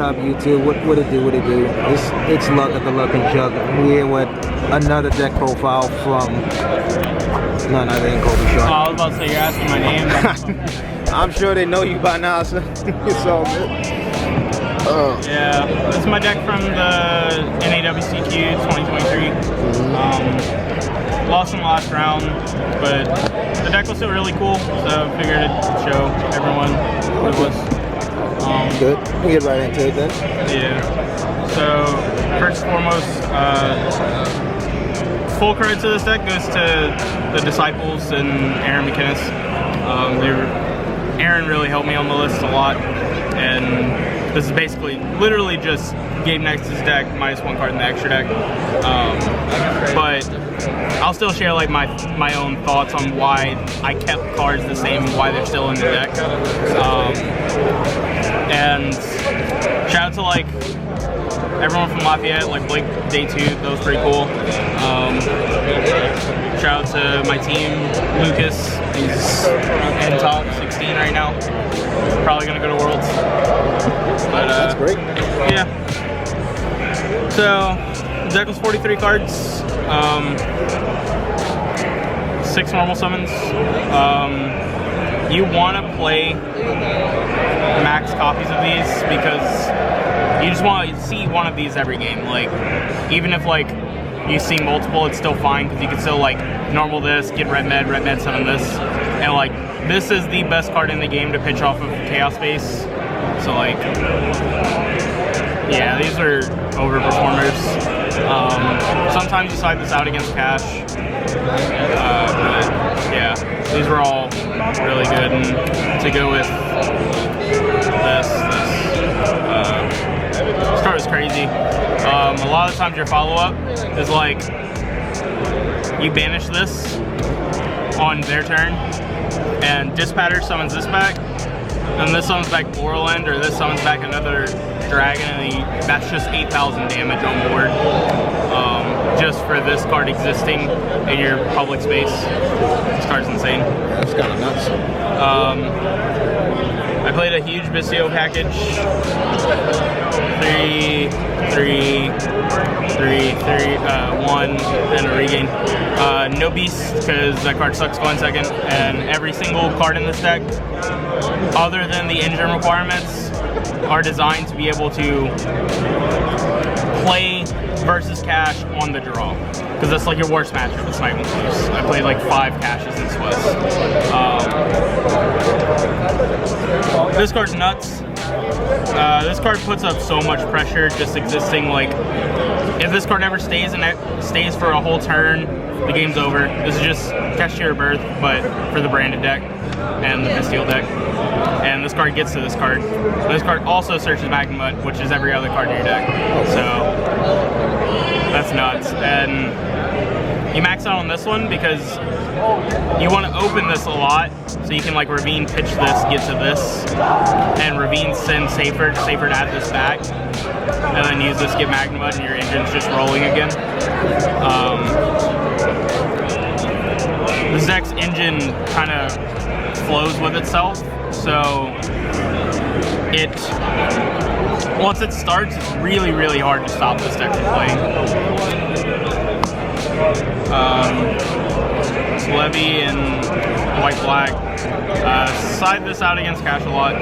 What up, YouTube? What it do? It's Luck at the Luck&Chuck. We're here with another deck profile from none other than Kobe Shaw. Oh, I was about to say, you're asking my name. I'm sure they know you by now, so it's all good. Yeah, this is my deck from the NAWCQ 2023. Lost in the last round, but the deck was still really cool, so I figured I'd show everyone what it was. Good. We'll get right into it then. Yeah. So, first and foremost, full credit to this deck goes to the Disciples and Aaron McInnes. Aaron really helped me on the list a lot, and this is basically literally just Game Next's deck minus one card in the extra deck. But I'll still share like my own thoughts on why I kept cards the same and why they're still in the deck. And shout out to like everyone from Lafayette, like Blake Day 2, that was pretty cool. Shout out to my team, Lucas, he's in top 16 right now. Probably gonna go to Worlds. But that's great. Yeah. So the deck was 43 cards, 6 normal summons. You want to play max copies of these because you just want to see one of these every game. Like, even if like you see multiple, it's still fine because you can still like normal this, get red med summon this, and like this is the best card in the game to pitch off of Chaos Space. So like, yeah, these are overperformers. Sometimes you side this out against Cash, but yeah, these were all really good. And to go with this card is crazy. A lot of times your follow-up is like, you banish this on their turn, and Dispatter summons this back, and this summons back Borland, or this summons back another dragon, and that's just 8,000 damage on board, just for this card existing in your public space. This card's insane. That's kind of nuts. I played a huge Bistio package. 1, and a regain. No beast, because that card sucks going second, and every single card in this deck, other than the engine requirements, are designed to be able to play versus Cash on the draw, because that's like your worst matchup. It's not even close. I played like 5 Cashes in Swiss. This card's nuts. This card puts up so much pressure just existing. Like, if this card never stays and it stays for a whole turn, the game's over. This is just Cashier Birth, but for the branded deck and the Bastille deck. And this card gets to this card. This card also searches Magma, which is every other card in your deck. So that's nuts. And you max out on this one because you want to open this a lot, so you can like Ravine pitch this, get to this, and Ravine send Safer to add this back, and then use this, get Magma, and your engine's just rolling again. This deck's engine kind of flows with itself, so once it starts, it's really, really hard to stop this deck from playing. Levy and white-black. Side this out against Cash a lot.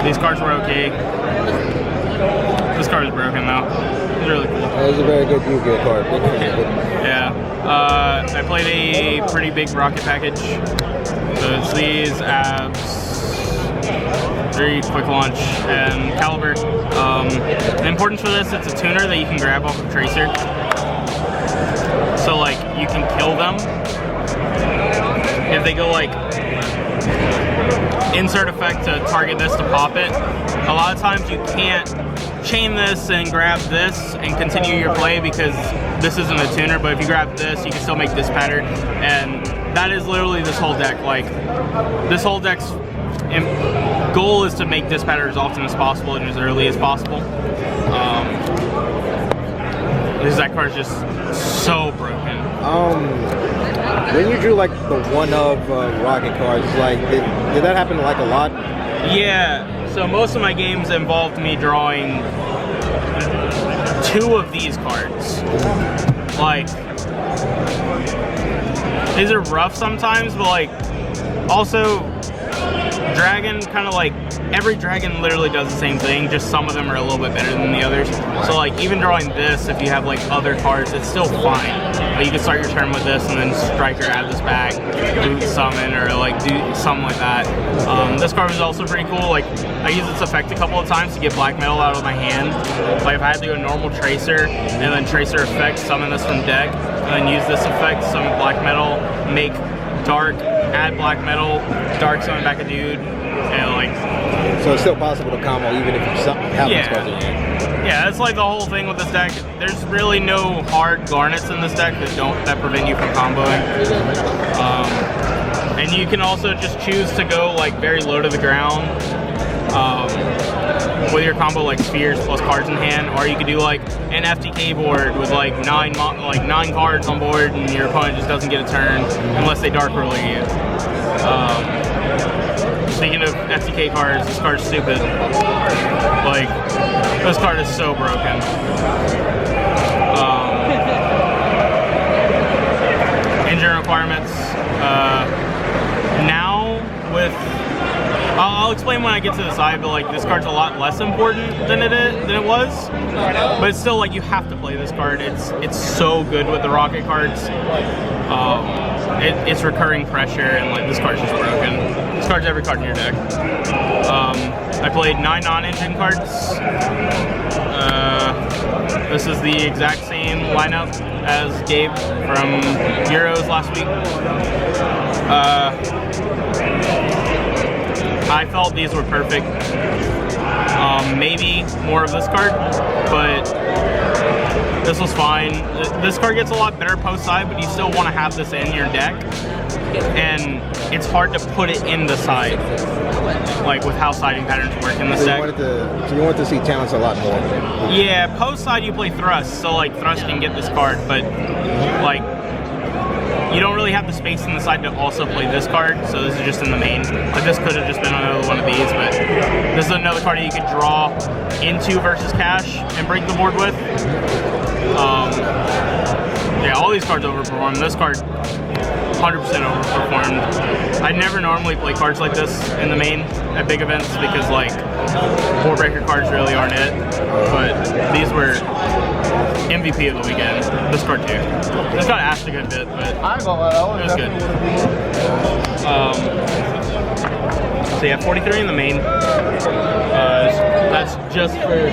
These cards were okay. This card is broken though. It's really cool. That was a very good YuGiOh card. Yeah. I played a pretty big rocket package. So it's these, Abs, 3 quick launch, and Caliber. The importance for this, it's a tuner that you can grab off of Tracer. So like, you can kill them if they go like insert effect to target this to pop it. A lot of times you can't chain this and grab this and continue your play because this isn't a tuner, but if you grab this, you can still make this pattern, and that is literally this whole deck. Like, this whole deck's goal is to make this pattern as often as possible and as early as possible. This deck card is just so broken. When you drew like the one of rocket cards, like did that happen like a lot? Yeah. So so most of my games involved me drawing 2 of these cards. Like, these are rough sometimes, but like, also, Dragon kind of like, every Dragon literally does the same thing, just some of them are a little bit better than the others. So like, even drawing this, if you have like other cards, it's still fine. Like, you can start your turn with this and then Striker add this back, boot summon, or like do something like that. This card was also pretty cool. Like, I used this effect a couple of times to get black metal out of my hand. Like, if I had to go normal Tracer, and then Tracer effect, summon this from deck, and then use this effect, summon black metal, make dark, add black metal, dark summon back a dude, and like... So it's still possible to combo even if you have these cards in your hand. Yeah, that's like the whole thing with this deck. There's really no hard garnets in this deck that prevent you from comboing. And you can also just choose to go like very low to the ground with your combo, like spheres plus cards in hand, or you could do like an FTK board with like 9 cards on board, and your opponent just doesn't get a turn unless they dark roller you. Speaking of FTK cards, this card's stupid. Like, this card is so broken. Engine requirements. Now with, I'll explain when I get to the side, but like, this card's a lot less important than it was. But it's still like, you have to play this card. It's so good with the rocket cards. It's recurring pressure, and like, this card's just broken. This card's every card in your deck. I played 9 non-engine cards. This is the exact same lineup as Gabe from Euros last week. I felt these were perfect. Maybe more of this card, but this was fine. This card gets a lot better post-side, but you still want to have this in your deck. And it's hard to put it in the side, like with how siding patterns work in this deck. So you want to see talents a lot more. Yeah, post-side you play Thrust, so like Thrust can get this card, but like, you don't really have the space in the side to also play this card, so this is just in the main. Like, this could have just been another one of these, but this is another card that you could draw into versus cash and break the board with. Yeah, all these cards overperform. This card 100% overperformed. I never normally play cards like this in the main at big events because like board breaker cards really aren't it. But these were MVP of the weekend. This card too. This got asked a good bit, but it was good. So yeah, 43 in the main. That's just for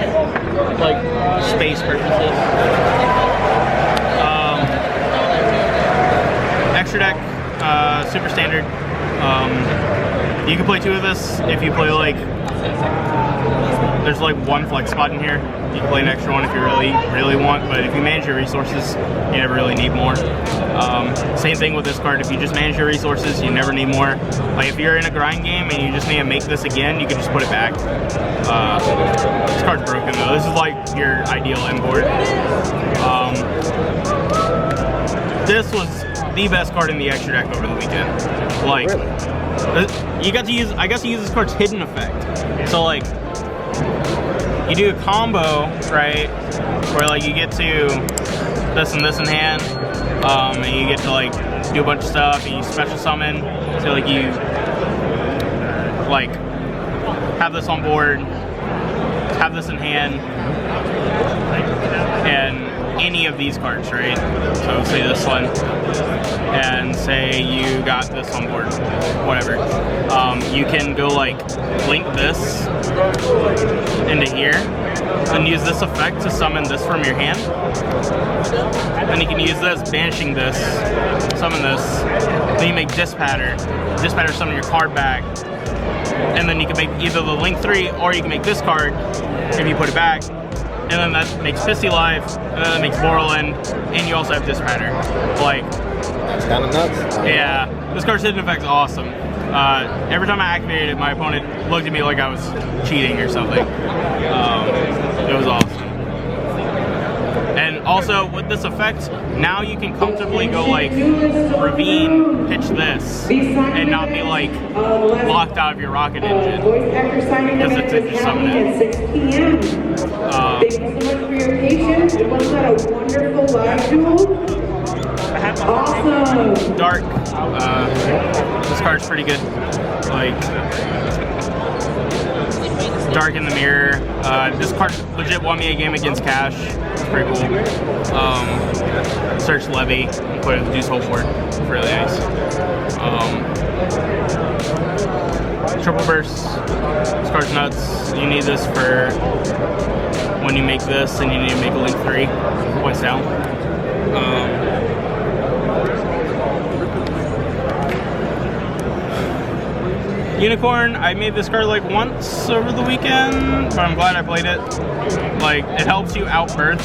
like space purposes. Extra deck, super standard. You can play 2 of this if you play like, there's like 1 flex spot in here. You can play an extra one if you really want, but if you manage your resources, you never really need more. Same thing with this card. If you just manage your resources, you never need more. Like, if you're in a grind game and you just need to make this again, you can just put it back. This card's broken though. This is like your ideal end board. This was the best card in the extra deck over the weekend. Like, you got to use, I guess you use this card's hidden effect. So like, you do a combo, right, where like you get to this and this in hand, and you get to like do a bunch of stuff, and you special summon, so like you like have this on board, have this in hand, and any of these cards, right? So say this one, and say you got this on board, whatever. You can go like link this into here, and use this effect to summon this from your hand. Then you can use this, banishing this, summon this. Then you make Dispatter summon your card back. And then you can make either the Link 3, or you can make this card if you put it back. And then that makes Pissy Life, and then that makes Borland, and you also have Dispatter. Like, that's kind of nuts. Yeah, this card's hidden effect's awesome. Every time I activated it, my opponent looked at me like I was cheating or something. It was awesome. And Also, with this effect, now you can comfortably go like Ravine, pitch this, and not be like locked out of your rocket engine. Because it's just summon it. Thank you so much for your patience. It was a wonderful live duel. Awesome. Dark. This card's pretty good. Like, Dark in the Mirror. This card legit won me a game against Cash. It's pretty cool. Search Levy and put it in the Juice Hole board. It's really nice. Triple Burst. This card's nuts. You need this for when you make this, and you need to make a Link 3 points down. Unicorn, I made this card like once over the weekend, but I'm glad I played it. Like, it helps you out-birth,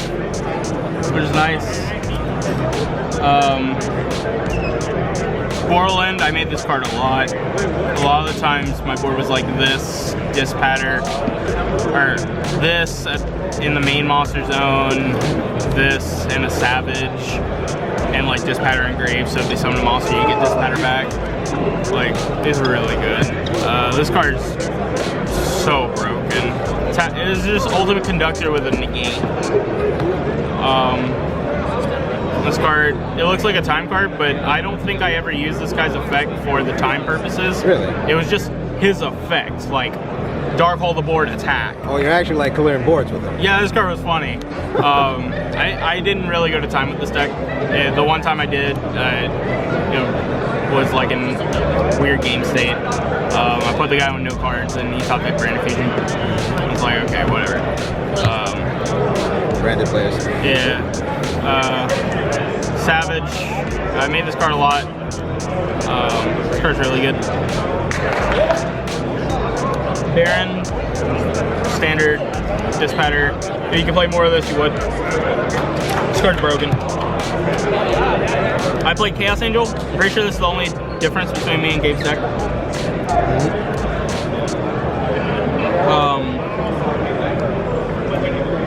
which is nice. Borland, I made this card a lot. A lot of the times my board was like this, Dispatter, or this in the main monster zone, this and a Savage, and like Dispatter and Grave, so if they summon a monster you get Dispatter back. Like, these are really good. This card's so broken. It is just Ultimate Conductor with a negate. This card, it looks like a time card, but I don't think I ever used this guy's effect for the time purposes. Really? It was just his effect, like Dark Hole the board attack. Oh, you're actually like clearing boards with him. Yeah, this card was funny. I didn't really go to time with this deck. The one time I did, was like in weird game state. I put the guy with no cards and he stopped at Brand Fusion. I was like, okay, whatever. Branded players. Yeah. Savage. I made this card a lot. This card's really good. Baron. Standard. Dispatter. If you could play more of this, you would. This card's broken. I played Chaos Angel. I'm pretty sure this is the only difference between me and Gabe's deck.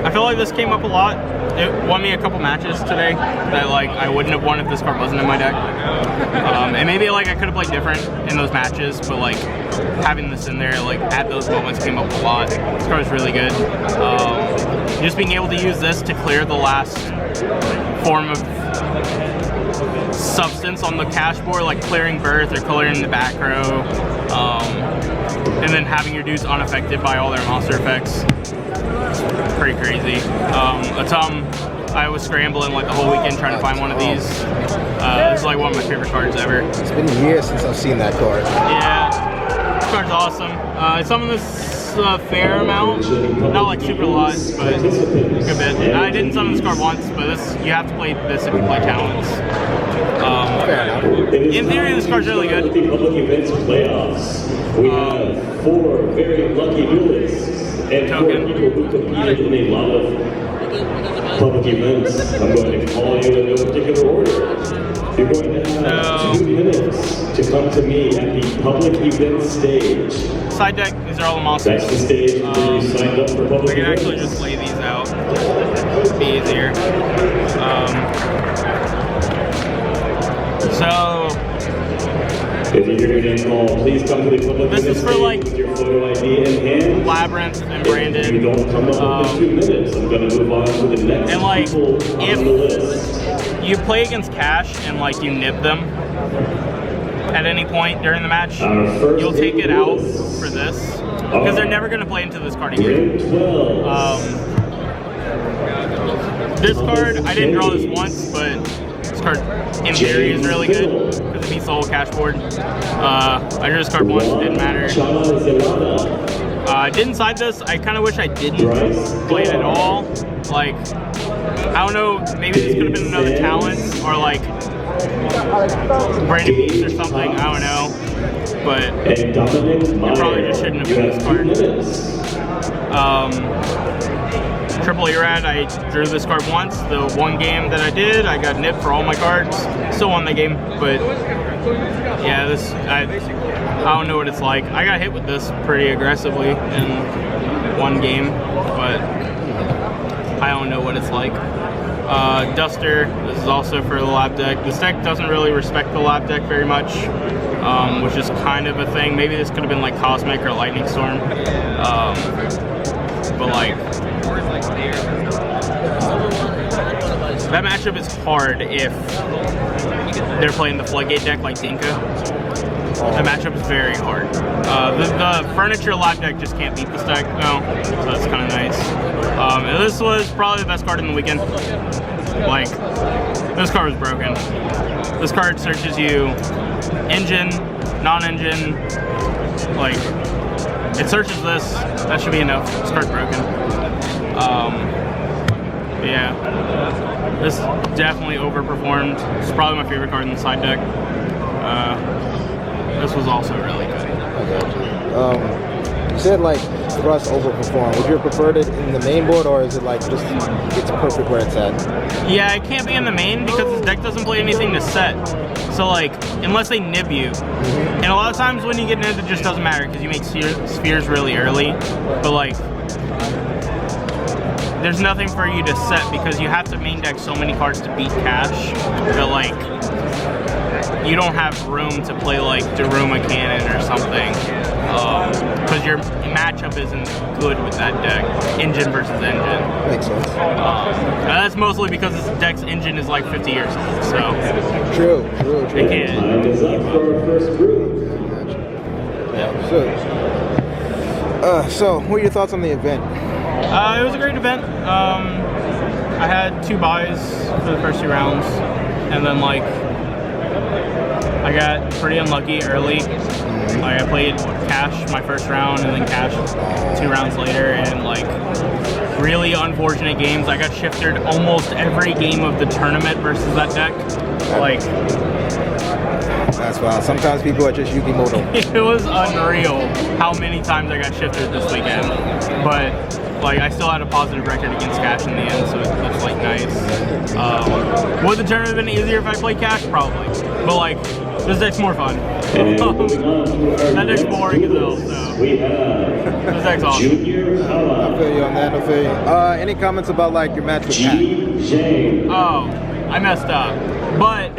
I feel like this came up a lot. It won me a couple matches today that like I wouldn't have won if this card wasn't in my deck. And maybe like I could have played different in those matches, but like having this in there like at those moments came up a lot. This card is really good. Just being able to use this to clear the last form of substance on the cash board, like clearing Birth or clearing the back row, and then having your dudes unaffected by all their monster effects. Pretty crazy. I was scrambling like the whole weekend trying to find one of these. This is like one of my favorite cards ever. It's been years since I've seen that card. Yeah, this card's awesome. I summoned this a fair amount, not like super a lot, but a good bit. I didn't summon this card once, but this you have to play this if you play Talents. In theory, this card's really good. The public events playoffs. We have 4 very lucky duelists and 4 people who competed in a lot of public events. I'm going to call you in no particular order. You're going to have 2 minutes to come to me at the public event stage. Side deck, these are all the monsters. That's the stage where you signed up for public I can events. actually just lay these out. It'd be easier. So if you hear your name called, please come to the public this is for like with your photo ID in hand. Labyrinth and Branded. If you don't come up within 2 minutes, I'm going to move on to the next And like, people on the list. if you play against Cash and like you nib them at any point during the match, you'll take it out for this because they're never going to play into this card again. This card, I didn't draw this once, but this card in theory is really good because it beats the whole cash board. I drew this card once, it didn't matter. I didn't side this. I kind of wish I didn't play it at all. Like, I don't know, maybe this could have been another talent or like Branded Beast or something. I don't know, but it probably just shouldn't have been this card. Triple Erad, I drew this card once. The one game that I did, I got nipped for all my cards. Still won the game, but yeah, this I don't know what it's like. I got hit with this pretty aggressively in one game, but I don't know what it's like. Duster, this is also for the lab deck. This deck doesn't really respect the lab deck very much, which is kind of a thing. Maybe this could have been like Cosmic or Lightning Storm, but like, that matchup is hard if they're playing the Floodgate deck like Dinka. The matchup is very hard. The Furniture Lab deck just can't beat this deck, no, so that's kind of nice. And this was probably the best card in the weekend. Like, this card was broken. This card searches you engine, non-engine, like, it searches this, that should be enough. This card's broken. Yeah, this definitely overperformed. It's probably my favorite card in the side deck. This was also really good. You said like Thrust overperformed. Would you have preferred it in the main board, or is it like just it's perfect where it's at? Yeah, it can't be in the main because this deck doesn't play anything to set. So like, unless they nib you, and a lot of times when you get nibbed, it just doesn't matter because you make spheres really early. But like, there's nothing for you to set because you have to main deck so many cards to beat Cash that like, you don't have room to play like Daruma Cannon or something, because your matchup isn't good with that deck, engine versus engine. Makes sense. And that's mostly because this deck's engine is like 50 years old, so. True. It can't. Time is up for our first group. Yeah. So what are your thoughts on the event? It was a great event. I had 2 buys for the first 2 rounds, and then like, I got pretty unlucky early. Like, I played Cash my first round and then Cash 2 rounds later, and like, really unfortunate games. I got shifted almost every game of the tournament versus that deck. Like, that's wild. Sometimes people are just YuGiOh. It was unreal how many times I got shifted this weekend. But like, I still had a positive record against Cash in the end, so it's like nice. Would the tournament have been easier if I played Cash? Probably. But like, this deck's more fun. That deck's boring as hell, so. This deck's awesome. I feel you on that, I feel you. Any comments about like your match with Pat? Oh, I messed up. But,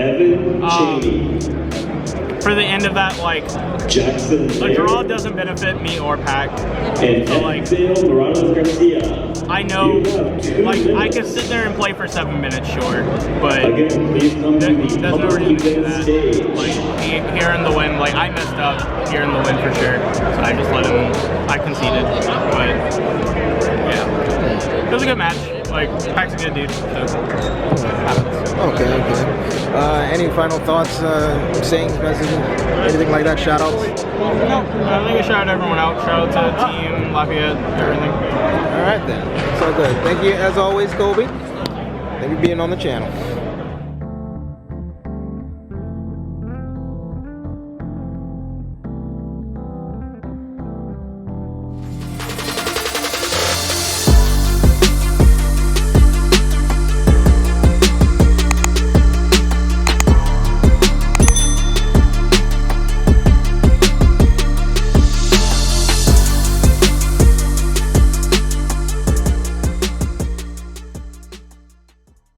for the end of that, like, the draw doesn't benefit me or Pac. So like, I know, like, I can sit there and play for 7 minutes, sure, but there's no reason to do that. Like, here in the win, like, I messed up here in the win for sure, so I just let him, I conceded, but yeah, it was a good match. Like, Pac's a good dude, so it happens. Okay. Any final thoughts, sayings, messages, anything like that, shout outs? No, I think I shout everyone out. Shout out to Team Lafayette, everything. Alright then, so good. Thank you as always, Kobe. Thank you for being on the channel.